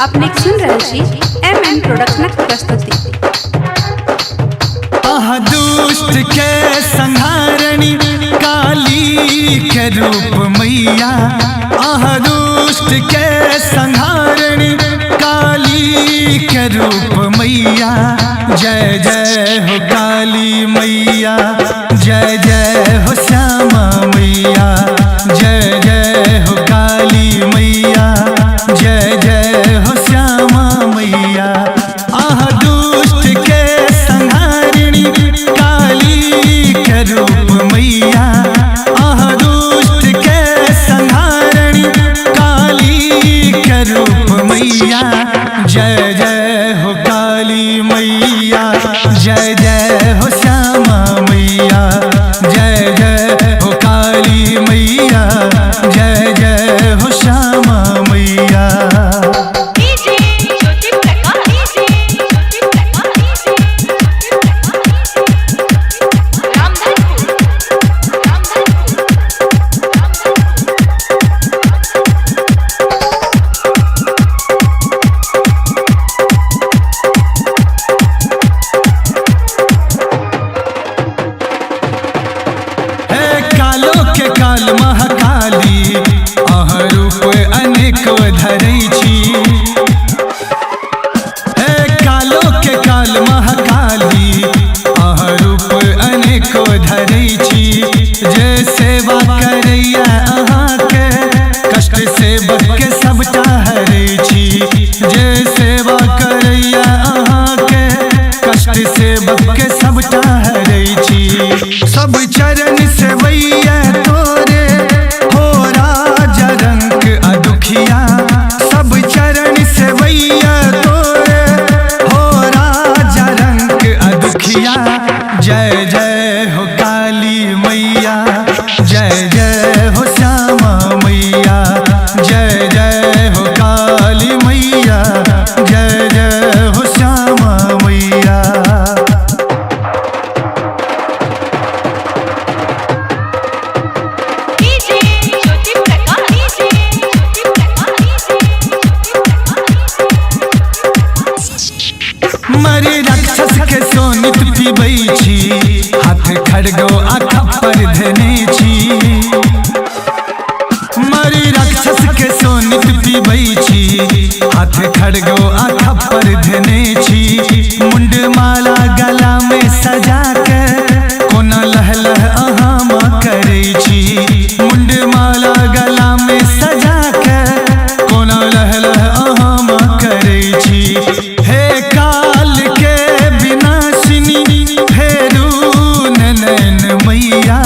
अपने सुन रहे छी MM प्रोडक्शनक प्रस्तुति। दुष्ट के संहारणी काली के रूप मैया, दुष्ट के संहारणी काली के रूप मैया। जय जय हो काली मैया, जय जय हो श्यामा मैया, जय जय हो काली मैया, जय जय हो श्यामा मैया। दुष्ट के संहारिणी काली के रूप मैया, दुष्ट के संहारिणी काली के रूप मैया। जय जय हो काली मैया, जय जय हो श्यामा मैया, जय जय हो काली मैया, जय जय हो श्यामा मैया। काल महाकाली रूप अनेक धरै छी। कालो के काल महाकाली रूप अनेक धरै छी। जे सेवा करैया अहाँके कष्ट सेवक के सबटा हरै छी। जे सेवा करैया अहाँके कष्ट सेवक के सबटा हरै छी। सब चरण सेवैया तोरे हो राजा रंग अदुखिया। सब चरण सेवैया तोरे हो राजा रंग अदुखिया। जय जय हो काली मैया, जय जय हो श्यामा मैया, जय जय हो काली मैया, जय जय हो श्यामा मैया। मरी राक्षस के सोनित पीबै छी, हाथ खड़गो आँखा पर धने छी। मरी राक्षस के सोनित पीबै छी, हाथ खड़गो आँखा पर धने छी। मुंड माला गला में सजा के कोना लह लह अहाँ माँ करै छी। मुंड माला गला में सजा के कोना लह लह अहाँ माँ करै छी। हे काल के विनाशिनी फेरू नैन मैया,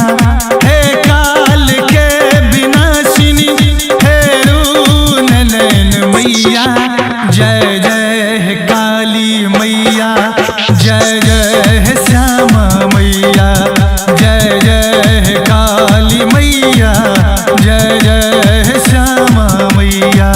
हे काल के विनाशिनी फेरू नैन मैया। जय जय है काली मैया, जय जय है श्यामा मैया, जय जय है काली मैया, जय जय है श्यामा मैया।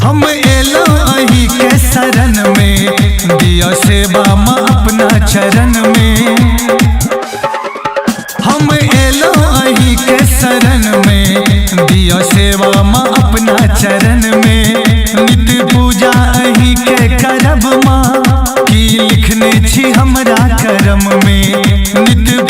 हम एलो अही के शरण में, दिया सेवा माँ अपना चरण में। हम एलो अही के शरण में, दिया सेवा माँ अपना चरण में। नित्य पूजा अही के करब माँ, की लिखने छी हमरा करम में। नित्य